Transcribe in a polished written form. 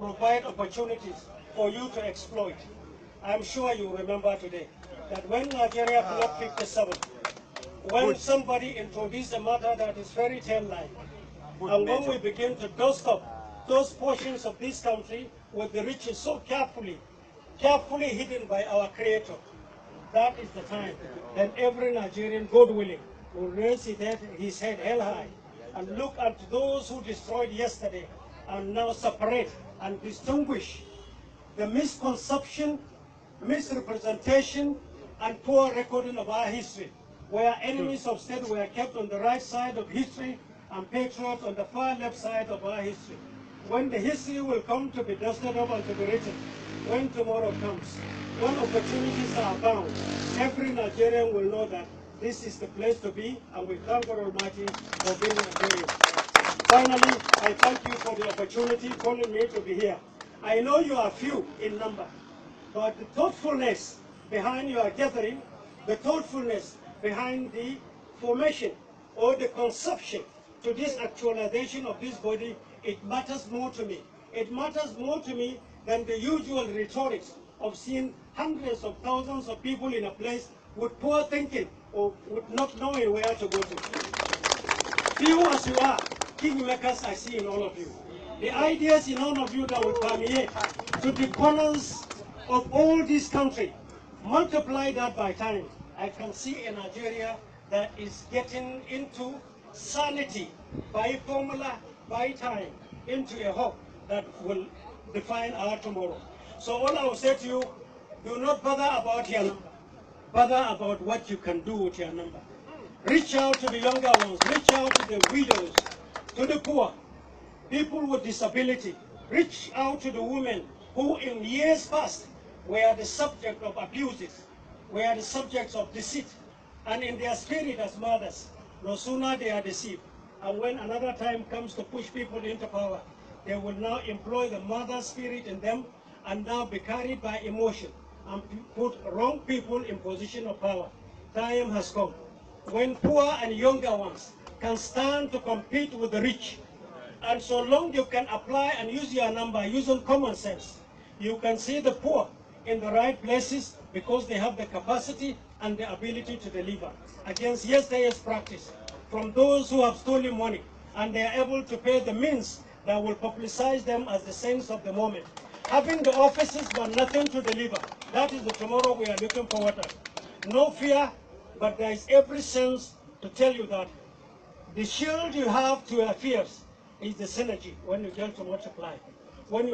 provide opportunities for you to exploit. I'm sure you remember today that when Nigeria Block 57, when somebody introduced a matter that is fairy tale-like, and when we begin to dust up those portions of this country with the riches so carefully hidden by our Creator, that is the time that every Nigerian, God willing, will raise his head held high and look at those who destroyed yesterday and now separate and distinguish the misconception, misrepresentation, and poor recording of our history, where enemies of state were kept on the right side of history and patriots on the far left side of our history. When the history will come to be dusted up and to be written, when tomorrow comes, when opportunities are abound, every Nigerian will know that this is the place to be, and we thank God Almighty for being Nigerian. Finally, I thank you for the opportunity calling me to be here. I know you are few in number, but the thoughtfulness behind your gathering, the thoughtfulness behind the formation or the conception to this actualization of this body, it matters more to me. It matters more to me than the usual rhetorics of seeing hundreds of thousands of people in a place with poor thinking or with not knowing where to go to. Few as you are, kingmakers I see in all of you. The ideas in all of you that will permeate to the corners of all this country, multiply that by time. I can see a Nigeria that is getting into sanity by formula, by time, into a hope that will define our tomorrow. So all I will say to you, do not bother about your number. Bother about what you can do with your number. Reach out to the younger ones, reach out to the widows, to the poor, people with disability. Reach out to the women who in years past were the subject of abuses, were the subjects of deceit, and in their spirit as mothers, no sooner they are deceived, and when another time comes to push people into power, they will now employ the mother spirit in them and now be carried by emotion and put wrong people in position of power. Time has come when poor and younger ones can stand to compete with the rich. And so long you can apply and use your number using common sense, you can see the poor in the right places because they have the capacity and the ability to deliver against yesterday's practice from those who have stolen money, and they are able to pay the means that will publicize them as the saints of the moment. Having the offices but nothing to deliver, that is the tomorrow we are looking forward to. No fear, but there is every sense to tell you that the shield you have to your fears is the synergy when you get to multiply.